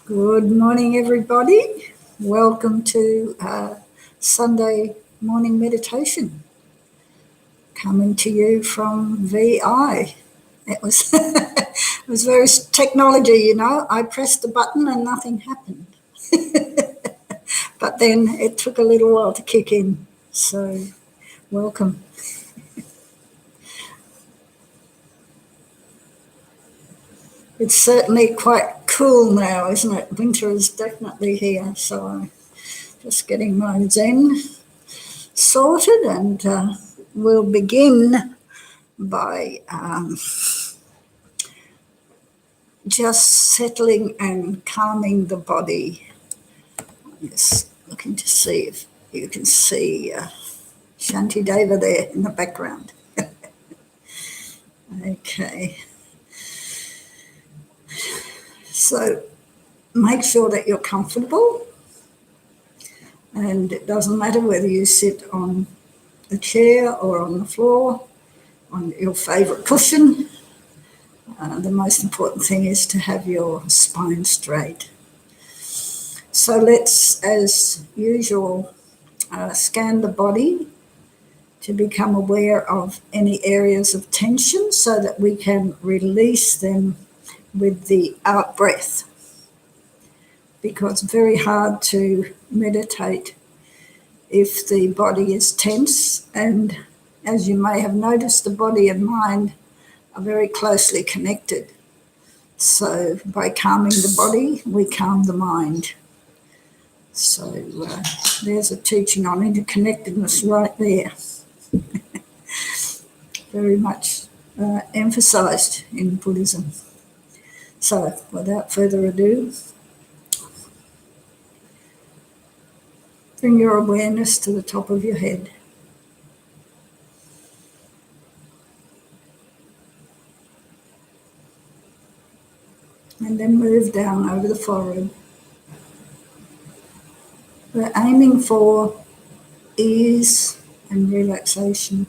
Good morning, everybody. Welcome to Sunday morning meditation. Coming to you from VI. It was it was very technology, I pressed the button and nothing happened. But then it took a little while to kick in. So, welcome. It's certainly quite cool now, isn't it? Winter is definitely here. So I'm just getting my Zen sorted, and we'll begin by just settling and calming the body. I'm just looking to see if you can see Shanti Deva there in the background. Okay. So make sure that you're comfortable, and it doesn't matter whether you sit on a chair or on the floor, on your favourite cushion. The most important thing is to have your spine straight. So let's, as usual, scan the body to become aware of any areas of tension so that we can release them with the out breath. Because it's very hard to meditate if the body is tense, and as you may have noticed, the body and mind are very closely connected. So by calming the body, we calm the mind. So there's a teaching on interconnectedness right there. Very much emphasized in Buddhism. So without further ado, bring your awareness to the top of your head. And then move down over the forehead. We're aiming for ease and relaxation.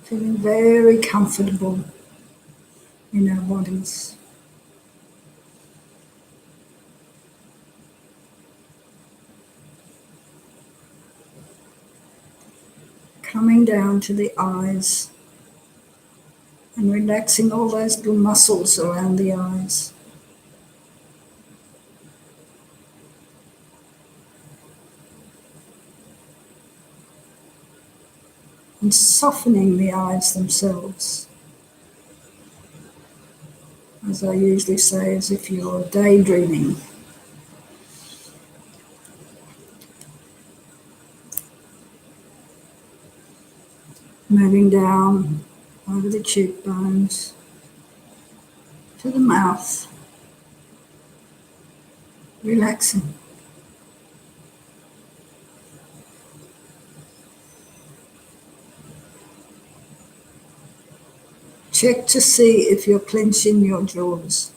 Feeling very comfortable in our bodies. Coming down to the eyes and relaxing all those little muscles around the eyes. And softening the eyes themselves. As I usually say, as if you're daydreaming. Moving down over the cheekbones to the mouth. Relaxing. Check to see if you're clenching your jaws,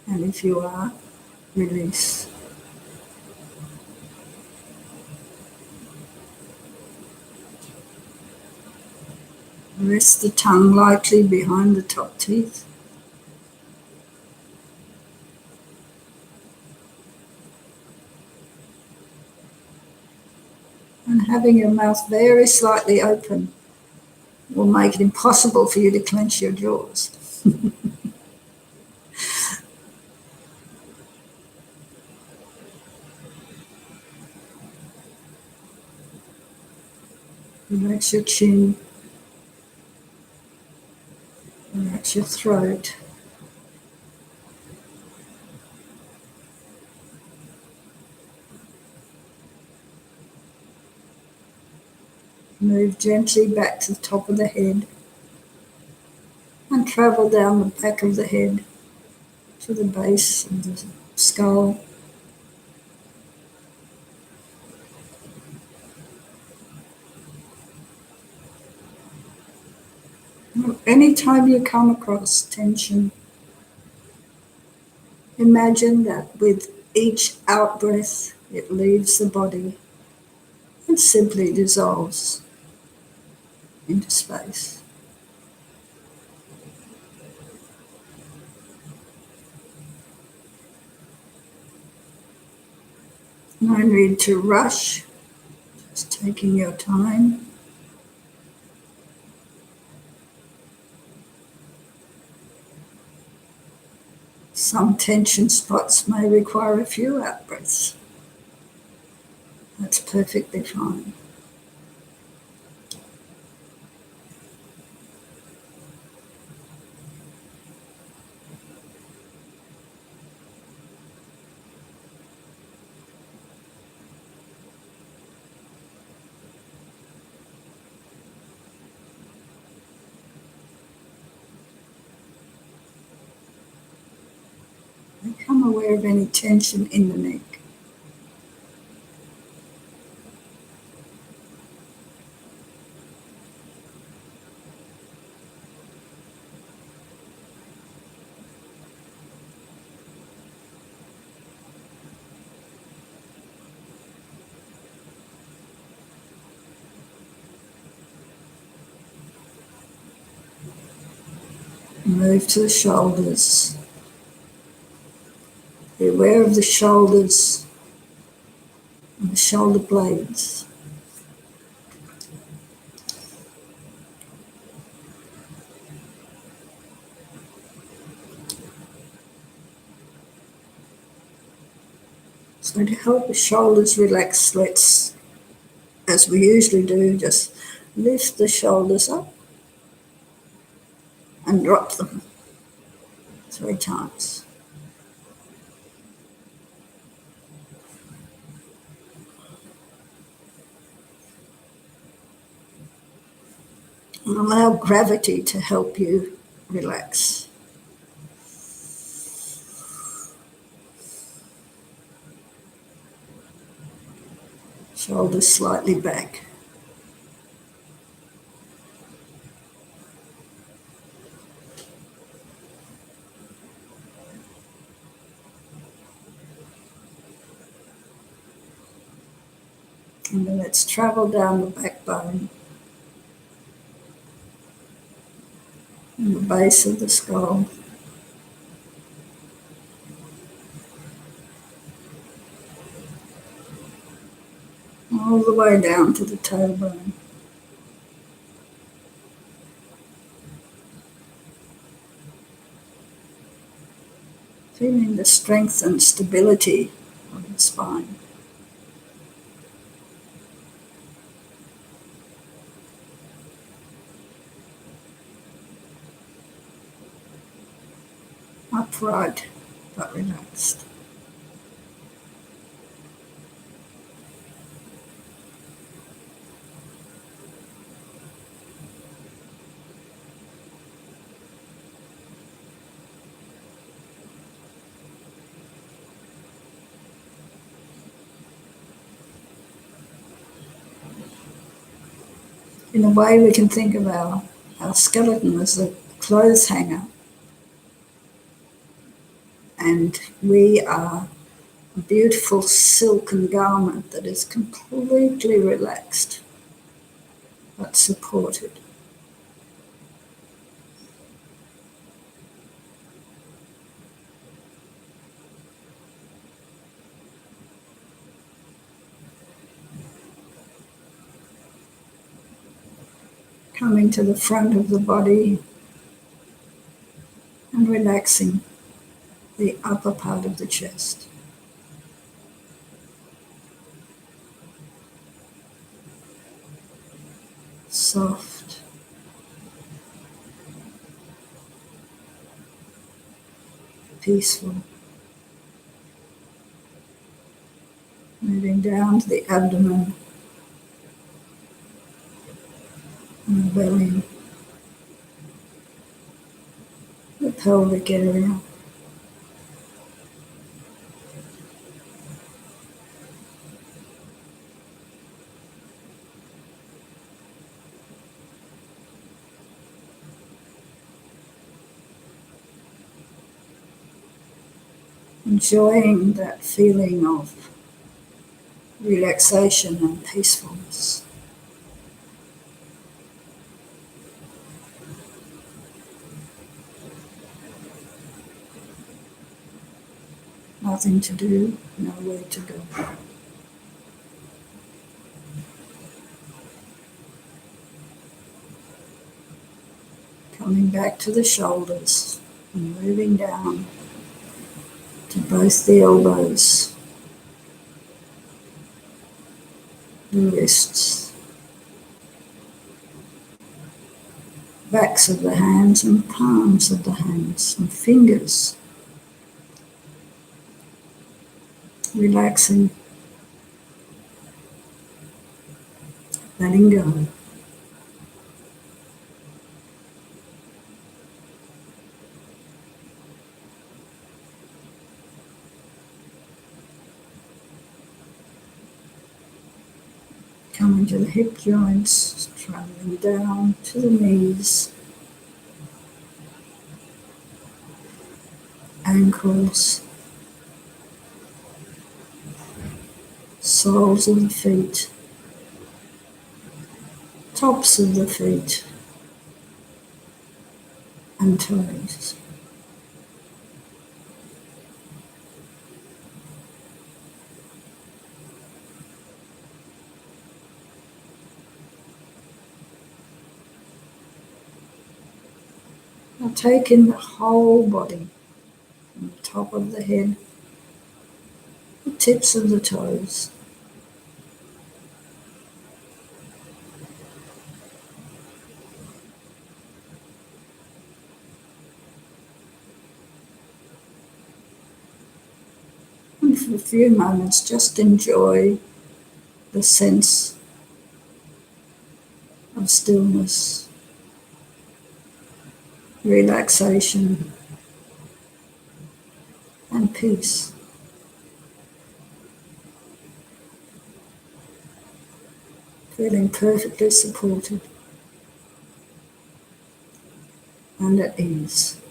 and if you are, release. Rest the tongue lightly behind the top teeth. And having your mouth very slightly open will make it impossible for you to clench your jaws. Relax your chin. Relax your throat. Move gently back to the top of the head and travel down the back of the head to the base of the skull. Anytime you come across tension, imagine that with each out-breath it leaves the body and simply dissolves into space. No need to rush, just taking your time. Some tension spots may require a few out breaths. That's perfectly fine. Become aware of any tension in the neck. Move to the shoulders. Be aware of the shoulders and the shoulder blades. So to help the shoulders relax, let's, as we usually do, just lift the shoulders up and drop them 3 times. And allow gravity to help you relax. Shoulders slightly back. And then let's travel down the backbone and the base of the skull. All the way down to the tailbone. Feeling the strength and stability of the spine. Upright but relaxed. In a way, we can think of our skeleton as a clothes hanger, and we are a beautiful silken garment that is completely relaxed but supported. Coming to the front of the body and relaxing the upper part of the chest. Soft, peaceful. Moving down to the abdomen and the belly, the pelvic area. Enjoying that feeling of relaxation and peacefulness. Nothing to do, nowhere to go. Coming back to the shoulders and moving down to both the elbows, the wrists, backs of the hands and palms of the hands and fingers. Relaxing, letting go. Coming to the hip joints, traveling down to the knees, ankles, soles of the feet, tops of the feet, and toes. Now take in the whole body, from the top of the head, the tips of the toes. And for a few moments, just enjoy the sense of stillness, relaxation, and peace. Feeling perfectly supported and at ease.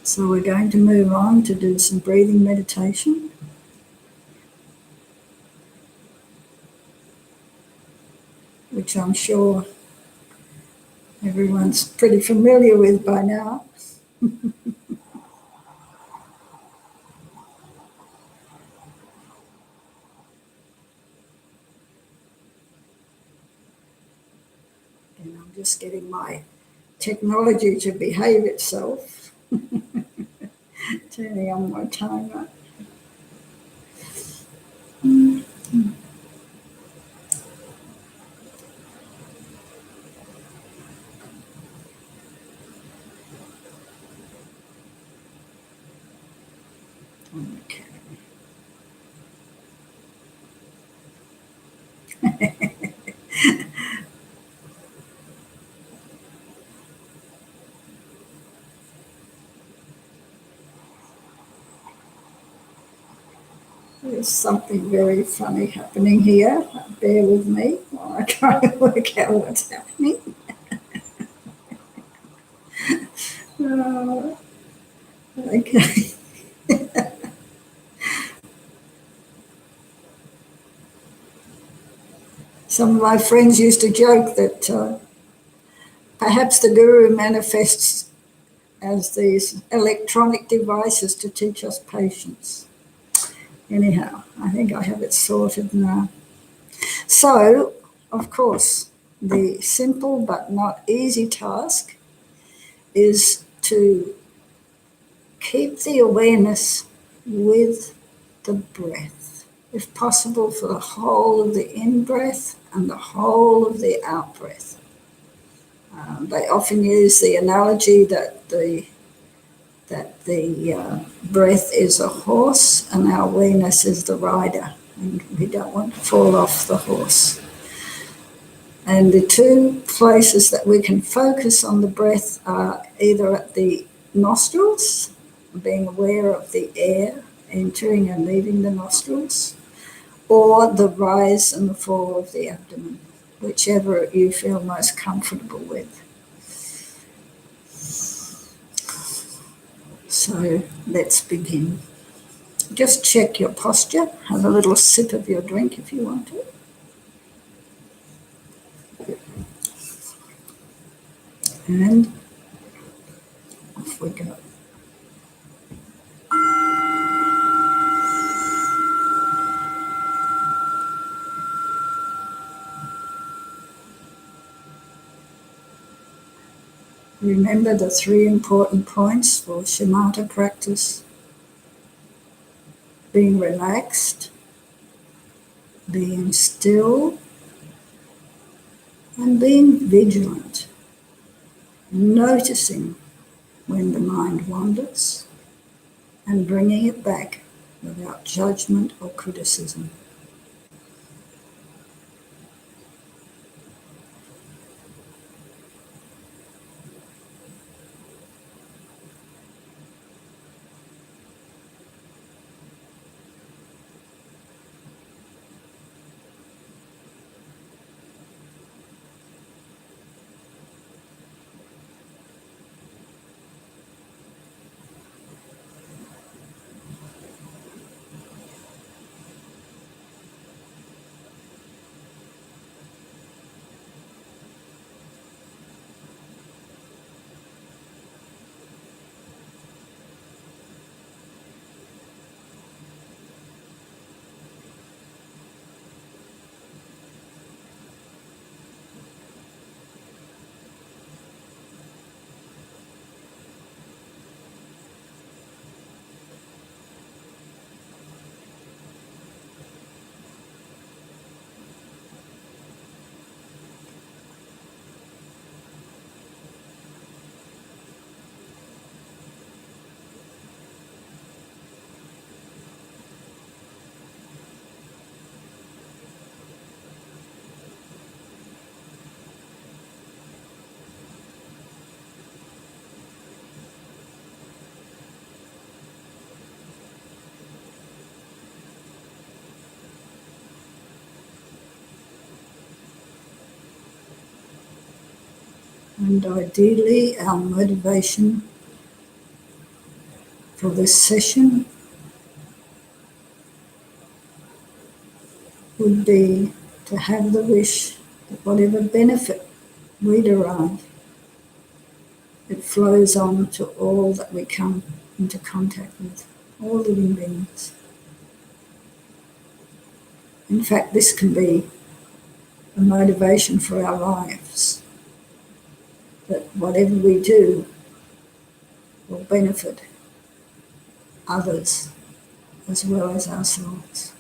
So we're going to move on to do some breathing meditation. Which I'm sure everyone's pretty familiar with by now. And I'm just getting my technology to behave itself. Turning on my timer. Okay. There's something very funny happening here. Bear with me while I try to work out what's happening. Okay. Some of my friends used to joke that perhaps the Guru manifests as these electronic devices to teach us patience. Anyhow, I think I have it sorted now. So, of course, the simple but not easy task is to keep the awareness with the breath, if possible for the whole of the in-breath and the whole of the out-breath. They often use the analogy that the that the breath is a horse and our awareness is the rider, and we don't want to fall off the horse. And the two places that we can focus on the breath are either at the nostrils, being aware of the air entering and leaving the nostrils, or the rise and the fall of the abdomen, whichever you feel most comfortable with. So let's begin. Just check your posture. Have a little sip of your drink if you want to. And off we go. Remember the three important points for shamatha practice: being relaxed, being still, and being vigilant, noticing when the mind wanders and bringing it back without judgment or criticism. And ideally, our motivation for this session would be to have the wish that whatever benefit we derive, it flows on to all that we come into contact with, all living beings. In fact, this can be a motivation for our lives, that whatever we do will benefit others as well as ourselves.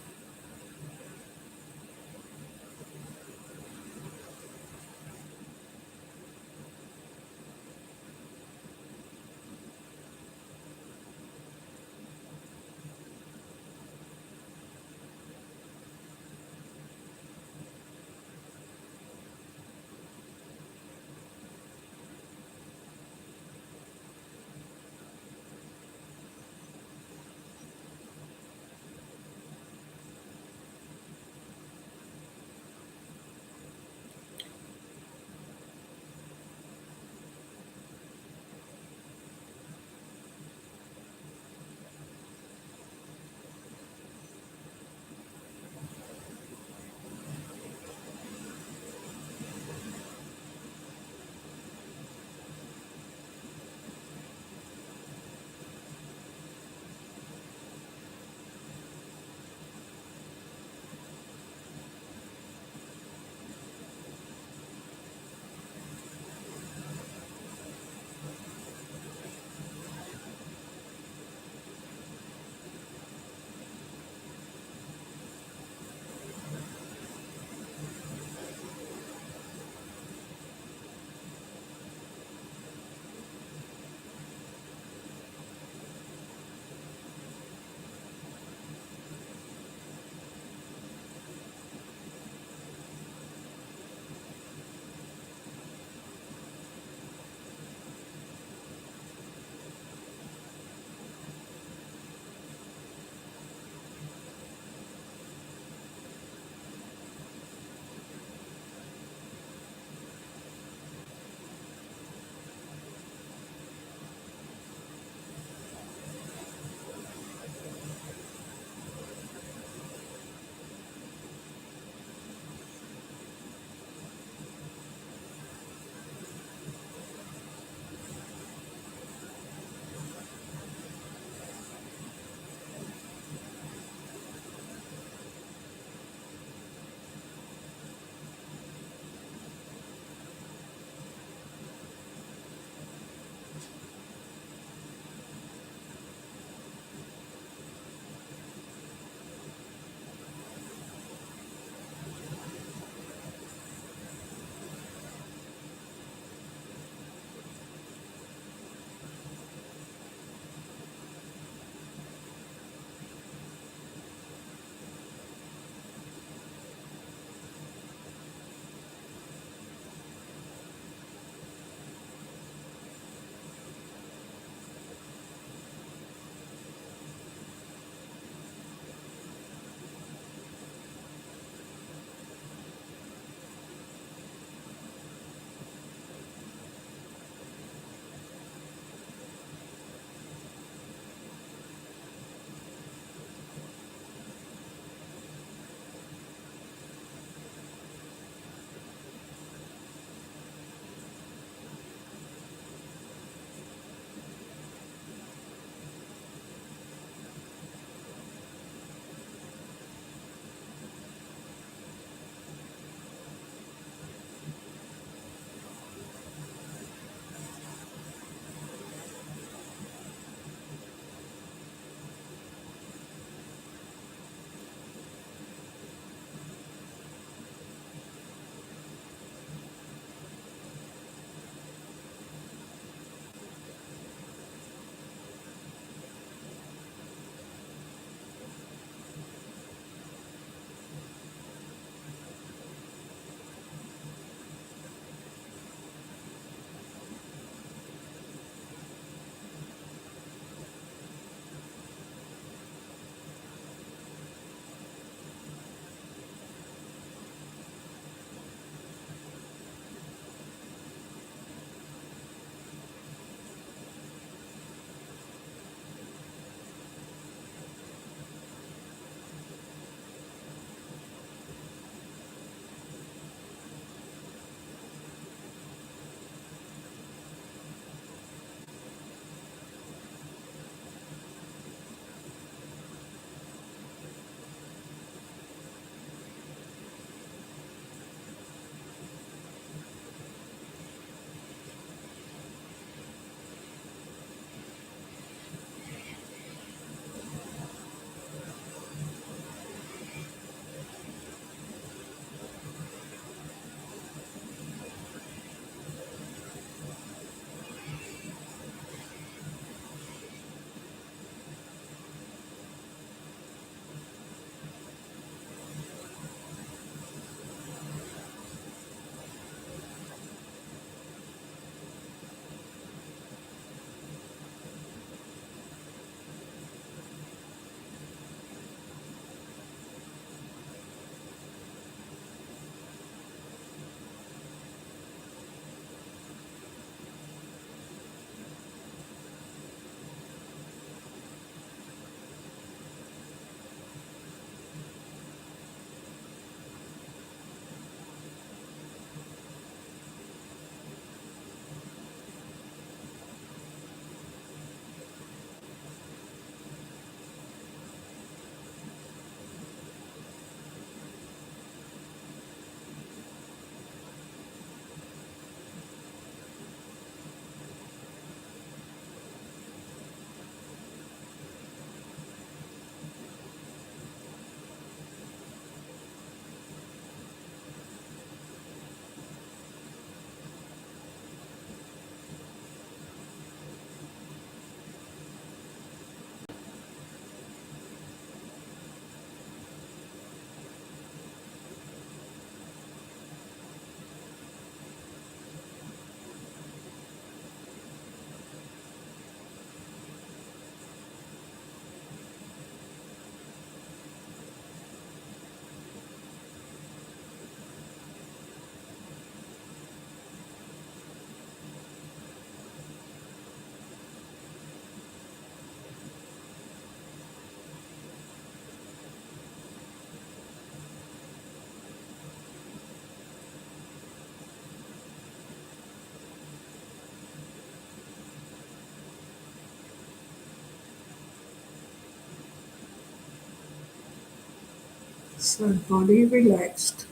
So body relaxed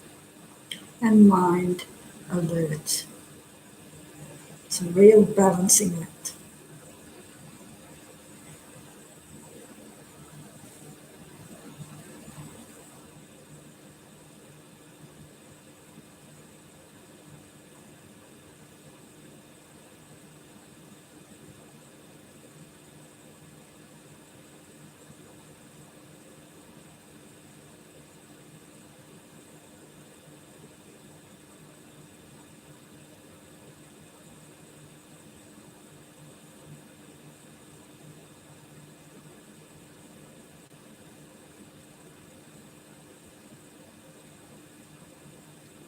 and mind alert. It's a real balancing act.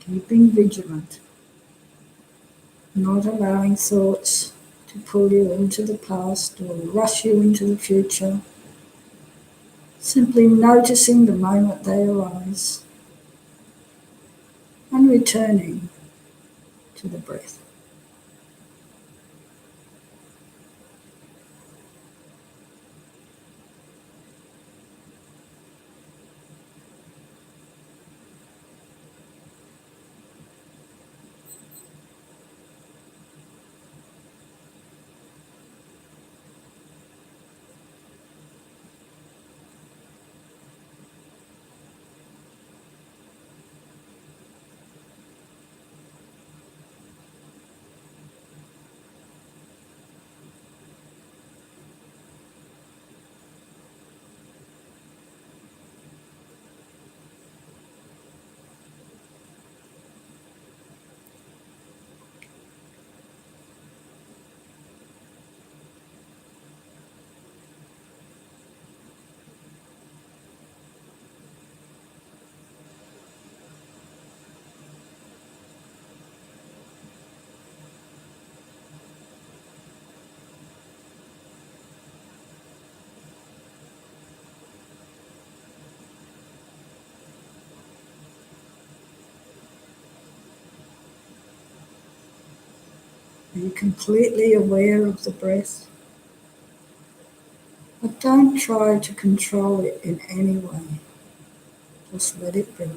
Keeping vigilant, not allowing thoughts to pull you into the past or rush you into the future. Simply noticing the moment they arise and returning to the breath. Be completely aware of the breath, but don't try to control it in any way. Just let it be.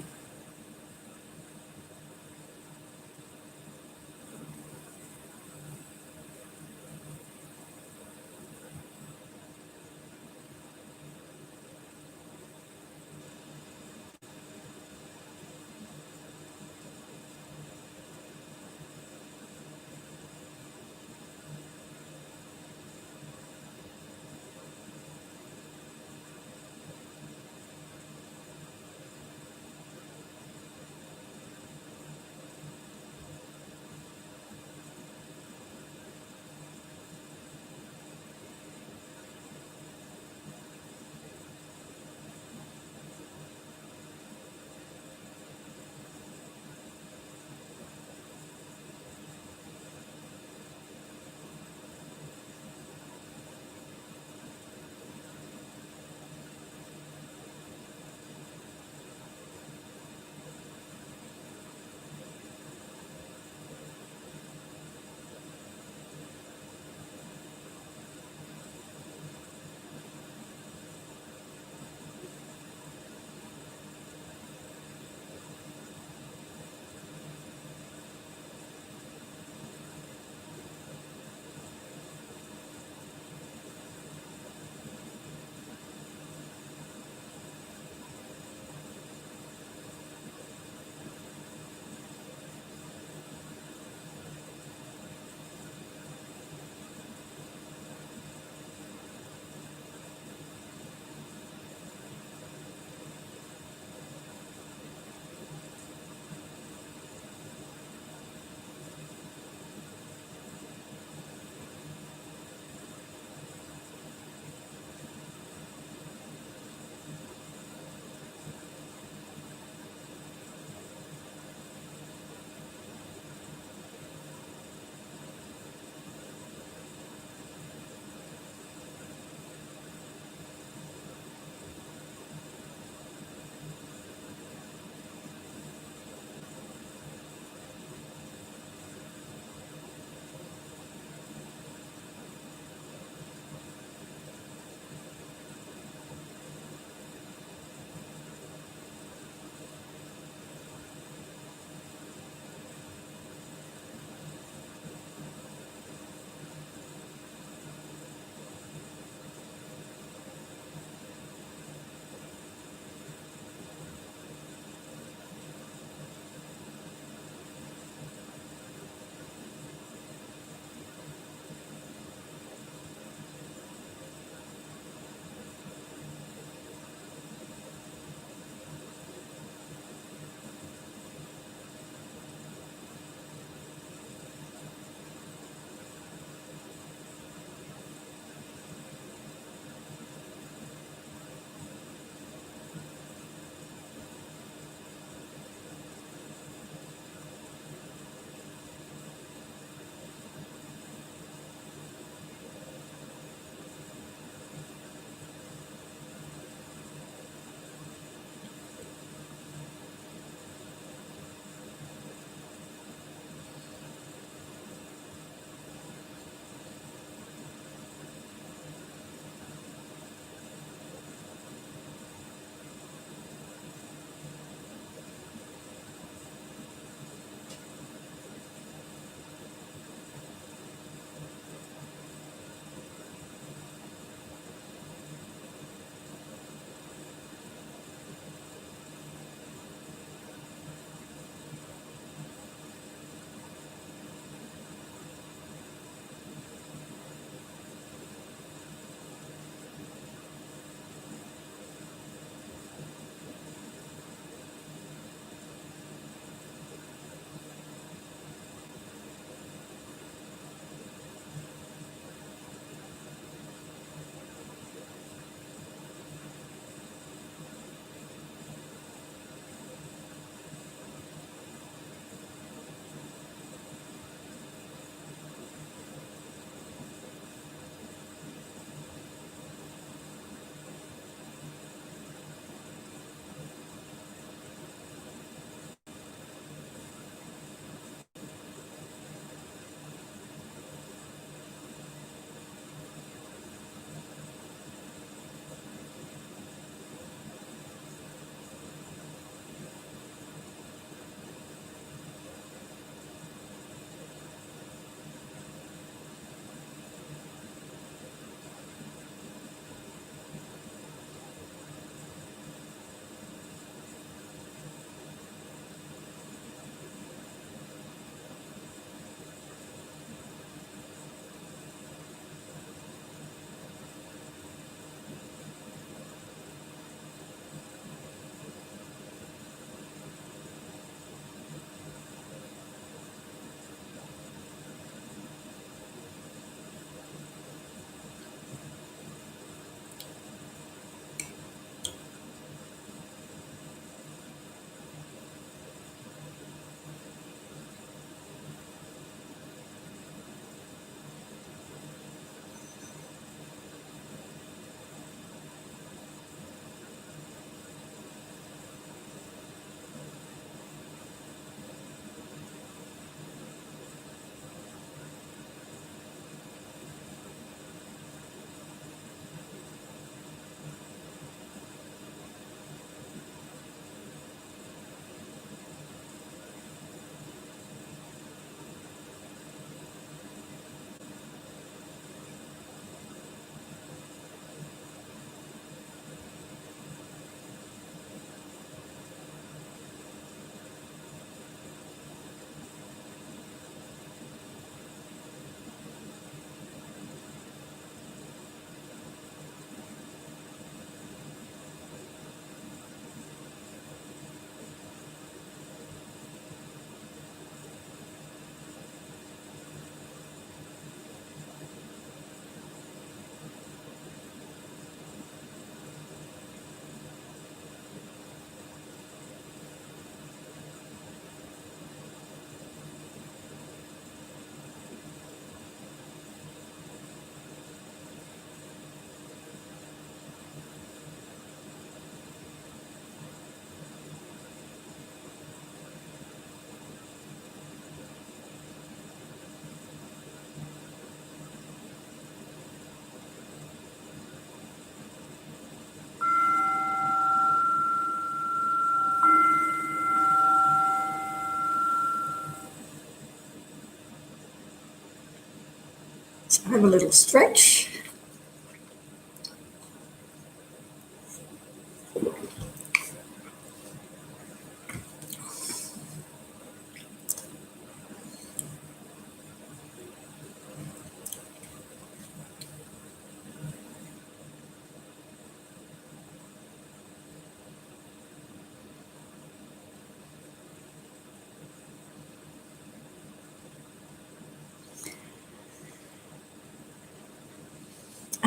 So have a little stretch.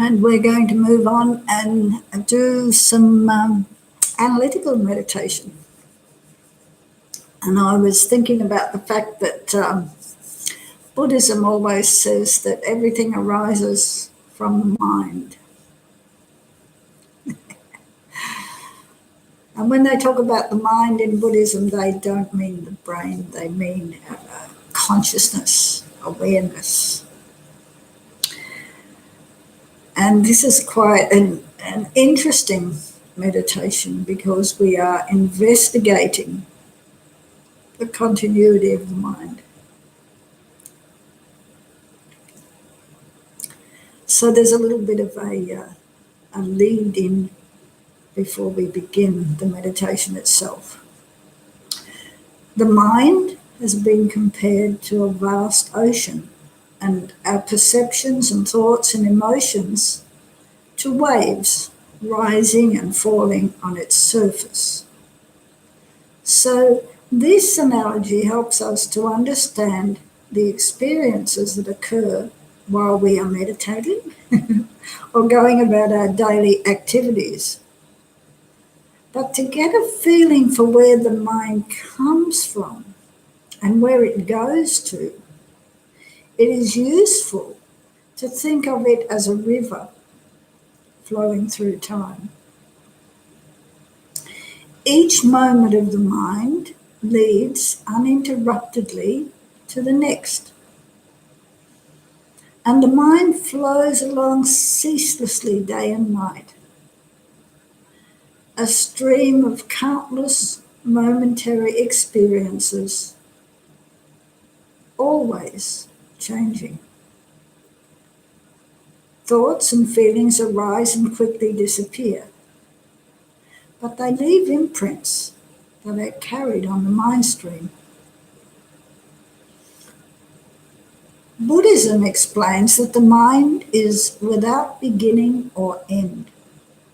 And we're going to move on and do some analytical meditation. And I was thinking about the fact that Buddhism always says that everything arises from the mind. And when they talk about the mind in Buddhism, they don't mean the brain, they mean consciousness, awareness. And this is quite an interesting meditation because we are investigating the continuity of the mind. So there's a little bit of a lead in before we begin the meditation itself. The mind has been compared to a vast ocean, and our perceptions and thoughts and emotions to waves rising and falling on its surface. So this analogy helps us to understand the experiences that occur while we are meditating or going about our daily activities. But to get a feeling for where the mind comes from and where it goes to, it is useful to think of it as a river flowing through time. Each moment of the mind leads uninterruptedly to the next. And the mind flows along ceaselessly day and night, a stream of countless momentary experiences, always changing. Thoughts and feelings arise and quickly disappear, but they leave imprints that are carried on the mind stream. Buddhism explains that the mind is without beginning or end,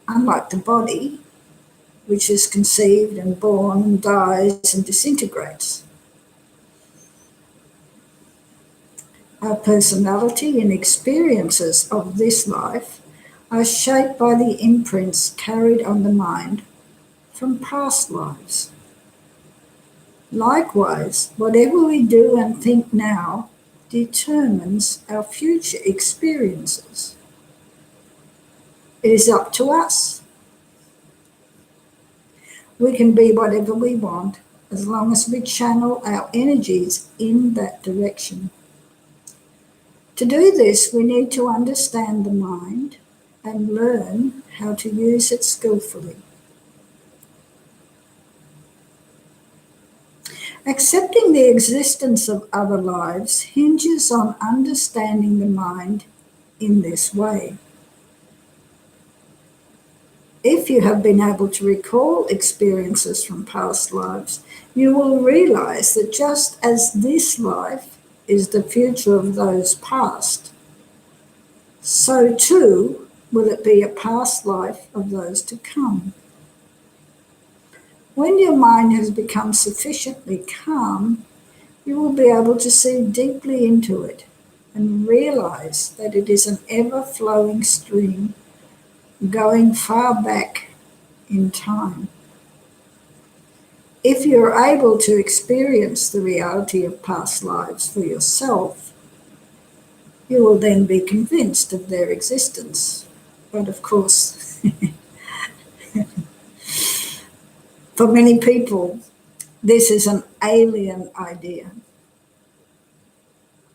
unlike the body, which is conceived and born and dies and disintegrates. Our personality and experiences of this life are shaped by the imprints carried on the mind from past lives. Likewise, whatever we do and think now determines our future experiences. It is up to us. We can be whatever we want as long as we channel our energies in that direction. To do this, we need to understand the mind and learn how to use it skillfully. Accepting the existence of other lives hinges on understanding the mind in this way. If you have been able to recall experiences from past lives, you will realize that just as this life is the future of those past, so too will it be a past life of those to come. When your mind has become sufficiently calm, you will be able to see deeply into it and realize that it is an ever-flowing stream going far back in time. If you're able to experience the reality of past lives for yourself, you will then be convinced of their existence. But of course, for many people, this is an alien idea.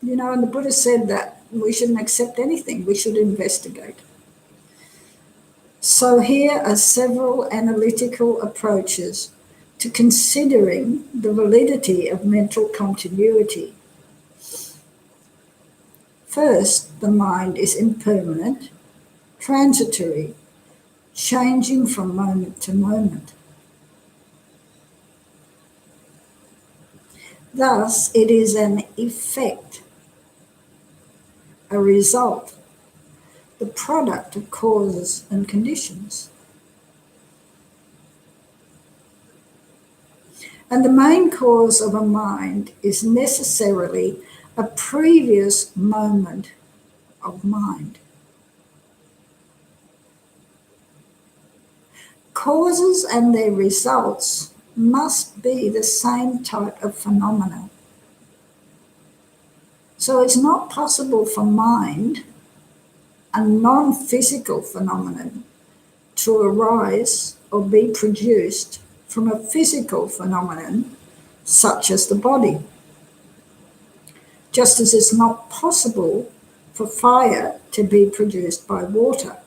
You know, and the Buddha said that we shouldn't accept anything, we should investigate. So here are several analytical approaches to considering the validity of mental continuity. First, the mind is impermanent, transitory, changing from moment to moment. Thus, it is an effect, a result, the product of causes and conditions. And the main cause of a mind is necessarily a previous moment of mind. Causes and their results must be the same type of phenomena. So it's not possible for mind, a non-physical phenomenon, to arise or be produced from a physical phenomenon such as the body. Just as it's not possible for fire to be produced by water.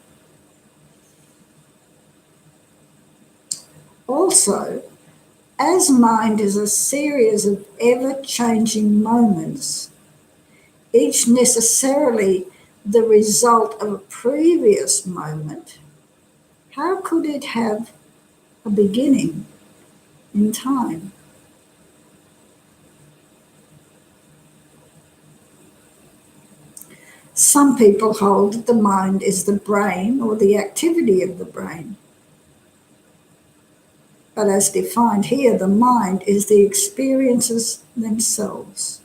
Also, as mind is a series of ever-changing moments, each necessarily the result of a previous moment, how could it have a beginning in time? Some people hold that the mind is the brain or the activity of the brain. But as defined here, the mind is the experiences themselves.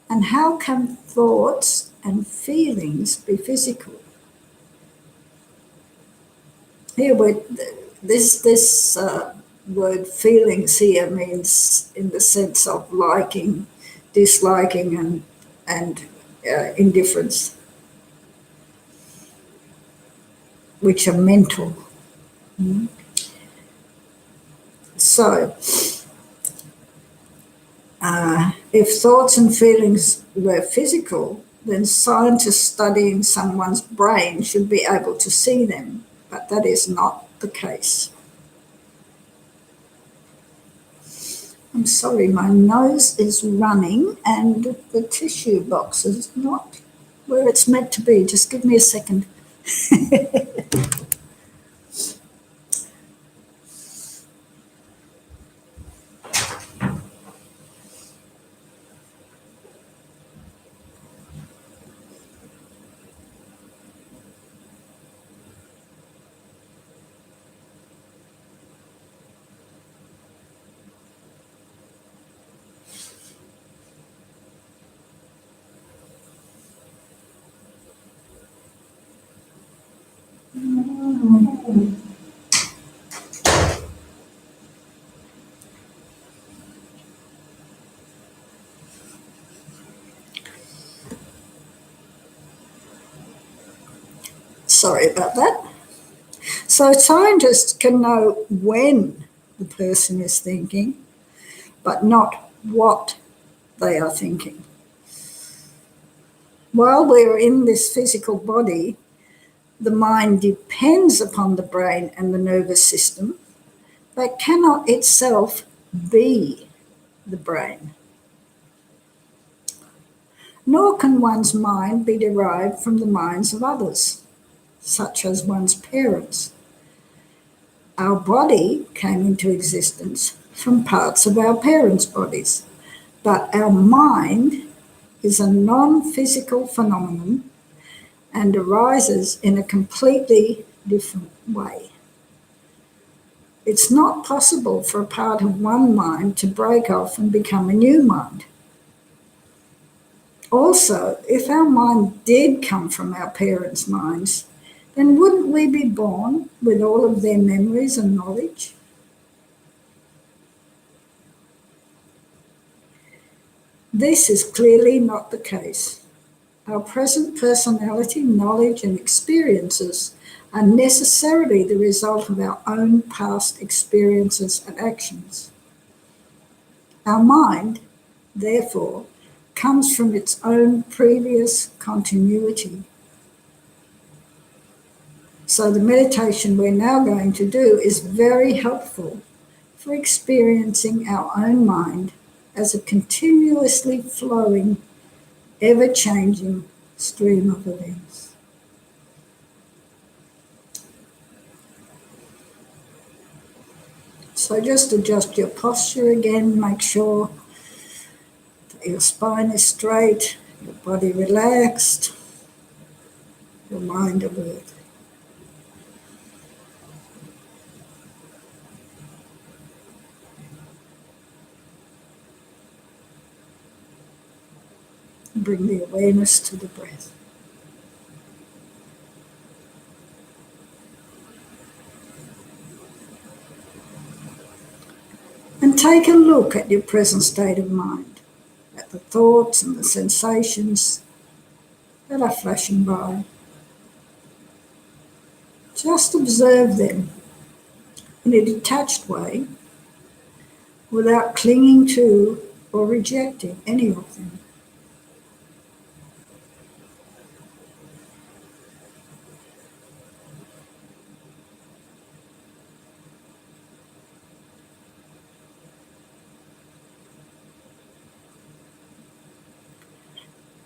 And how can thoughts and feelings be physical? Here, this word feelings here means in the sense of liking, disliking, and indifference, which are mental. So, if thoughts and feelings were physical, then scientists studying someone's brain should be able to see them, but that is not the case. I'm sorry, my nose is running and the tissue box is not where it's meant to be. Just give me a second. Sorry about that. So scientists can know when the person is thinking, but not what they are thinking. While we're in this physical body, the mind depends upon the brain and the nervous system, but cannot itself be the brain. Nor can one's mind be derived from the minds of others, such as one's parents. Our body came into existence from parts of our parents' bodies, but our mind is a non-physical phenomenon and arises in a completely different way. It's not possible for a part of one mind to break off and become a new mind. Also, if our mind did come from our parents' minds, then wouldn't we be born with all of their memories and knowledge? This is clearly not the case. Our present personality, knowledge, and experiences are necessarily the result of our own past experiences and actions. Our mind, therefore, comes from its own previous continuity. So the meditation we're now going to do is very helpful for experiencing our own mind as a continuously flowing, ever-changing stream of events. So just adjust your posture again, make sure that your spine is straight, your body relaxed, your mind alert. Bring the awareness to the breath. And take a look at your present state of mind, at the thoughts and the sensations that are flashing by. Just observe them in a detached way without clinging to or rejecting any of them.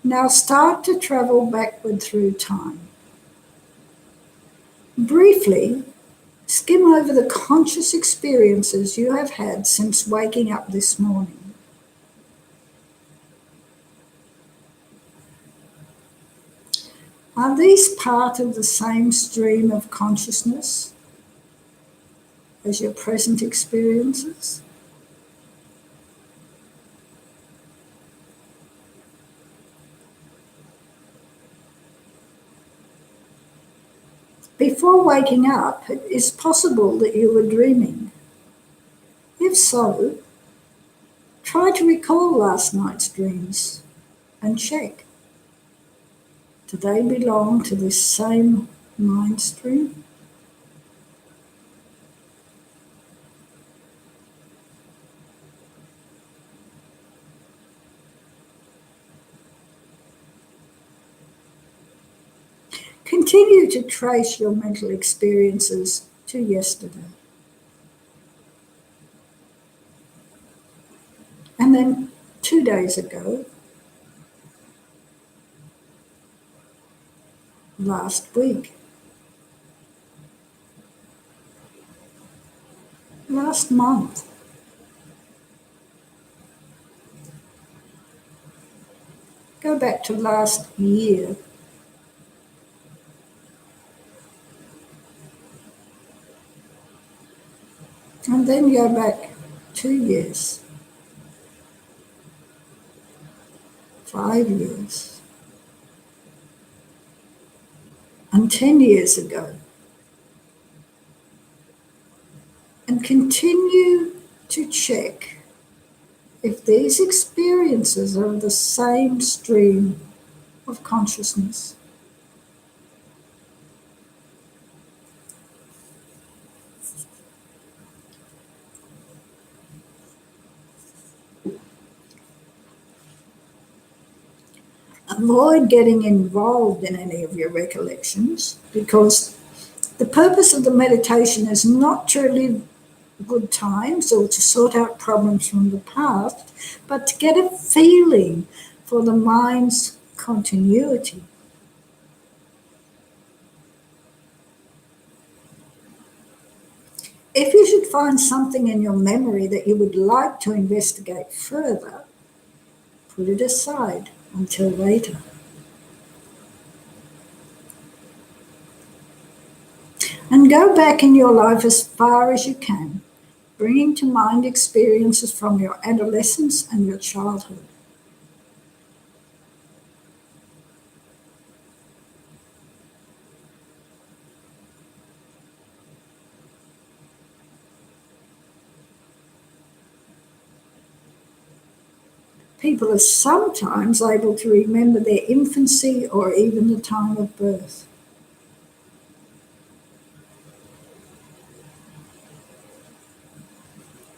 Now start to travel backward through time. Briefly, skim over the conscious experiences you have had since waking up this morning. Are these part of the same stream of consciousness as your present experiences? Before waking up, it is possible that you were dreaming. If so, try to recall last night's dreams and check. Do they belong to this same mind stream? Continue to trace your mental experiences to yesterday. And then 2 days ago, last week, last month. Go back to last year. And then go back 2 years, 5 years, and 10 years ago. And continue to check if these experiences are of the same stream of consciousness. Avoid getting involved in any of your recollections, because the purpose of the meditation is not to relive good times or to sort out problems from the past, but to get a feeling for the mind's continuity. If you should find something in your memory that you would like to investigate further, put it aside until later. And go back in your life as far as you can, bringing to mind experiences from your adolescence and your childhood. People are sometimes able to remember their infancy or even the time of birth.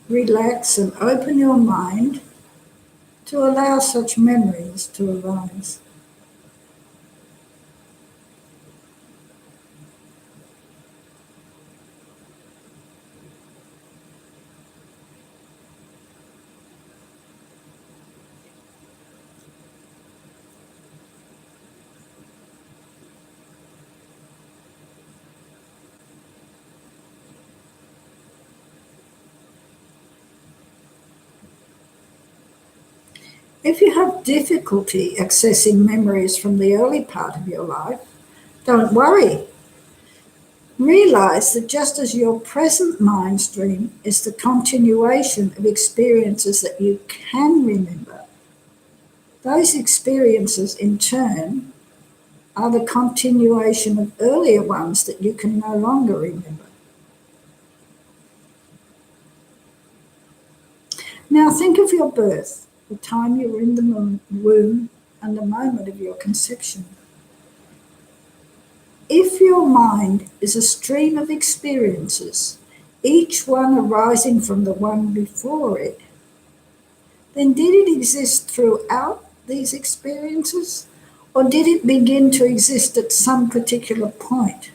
Relax and open your mind to allow such memories to arise. If you have difficulty accessing memories from the early part of your life, don't worry. Realize that just as your present mind stream is the continuation of experiences that you can remember, those experiences in turn are the continuation of earlier ones that you can no longer remember. Now think of your birth, the time you were in the womb, and the moment of your conception. If your mind is a stream of experiences, each one arising from the one before it, then did it exist throughout these experiences, or did it begin to exist at some particular point?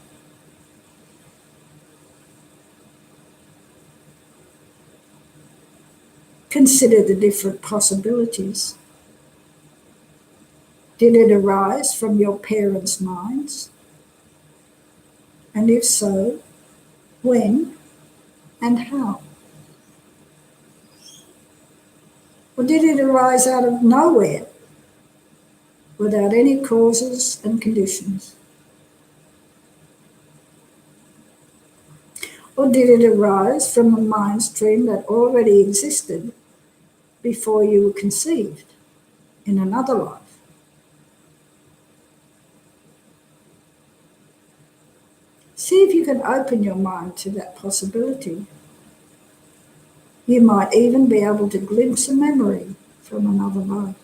Consider the different possibilities. Did it arise from your parents' minds? And if so, when and how? Or did it arise out of nowhere, without any causes and conditions? Or did it arise from a mind stream that already existed before you were conceived in another life? See if you can open your mind to that possibility. You might even be able to glimpse a memory from another life.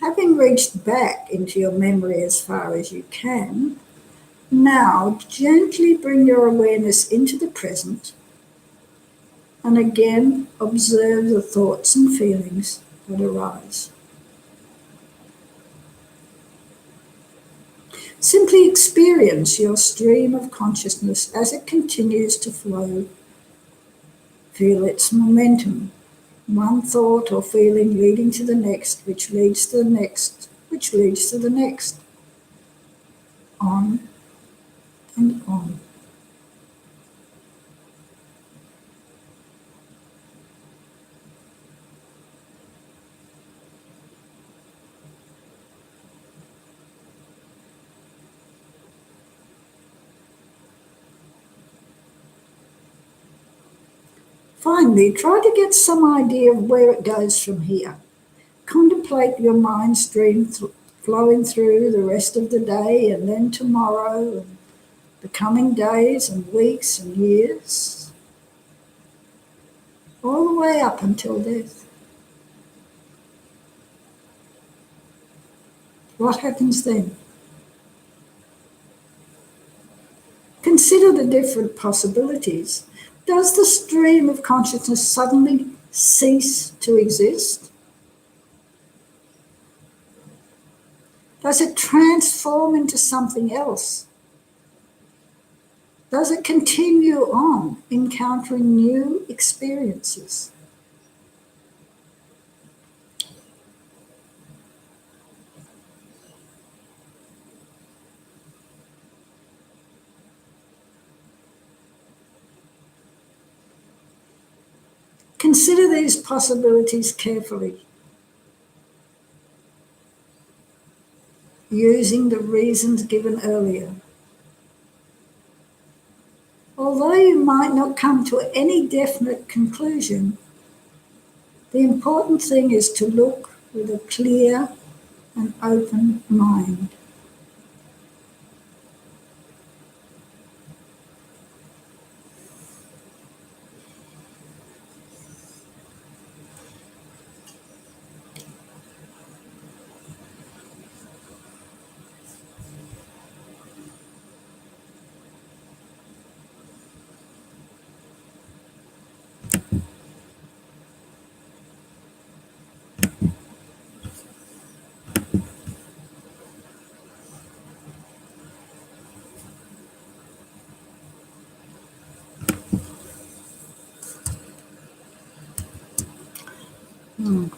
Having reached back into your memory as far as you can, now gently bring your awareness into the present and again observe the thoughts and feelings that arise. Simply experience your stream of consciousness as it continues to flow. Feel its momentum, one thought or feeling leading to the next, which leads to the next, which leads to the next. On and on. Finally, try to get some idea of where it goes from here. Contemplate your mind stream flowing through the rest of the day and then tomorrow and the coming days and weeks and years, all the way up until death. What happens then? Consider the different possibilities. Does the stream of consciousness suddenly cease to exist? Does it transform into something else? Does it continue on encountering new experiences? Consider these possibilities carefully, using the reasons given earlier. Although you might not come to any definite conclusion, the important thing is to look with a clear and open mind. Mm.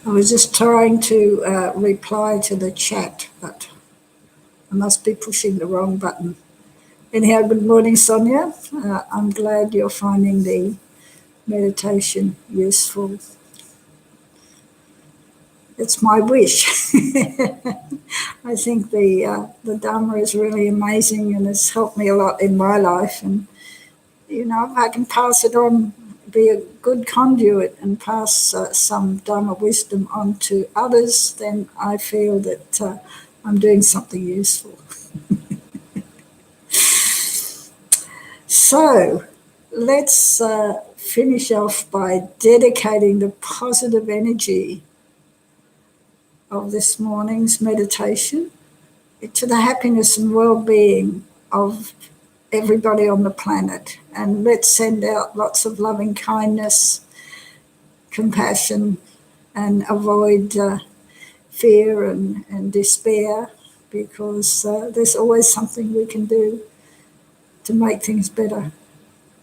I was just trying to reply to the chat, but I must be pushing the wrong button. Anyhow, good morning, Sonia. I'm glad you're finding the meditation useful. It's my wish. I think the Dharma is really amazing and has helped me a lot in my life. And if I can pass it on, be a good conduit and pass some Dharma wisdom on to others, then I feel that I'm doing something useful. So let's finish off by dedicating the positive energy of this morning's meditation to the happiness and well-being of everybody on the planet. And let's send out lots of loving kindness, compassion, and avoid fear and despair, because there's always something we can do to make things better.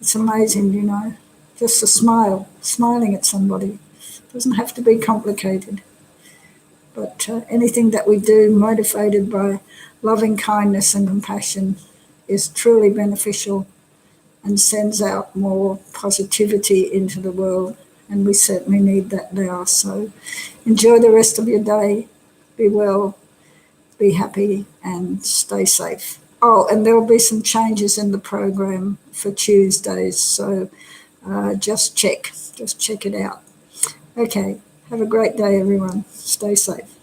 It's amazing, just a smile, smiling at somebody. It doesn't have to be complicated. But anything that we do motivated by loving kindness and compassion is truly beneficial and sends out more positivity into the world. And we certainly need that now. So enjoy the rest of your day. Be well, be happy, and stay safe. Oh, and there will be some changes in the program for Tuesdays. So just check it out. Okay. Have a great day, everyone. Stay safe.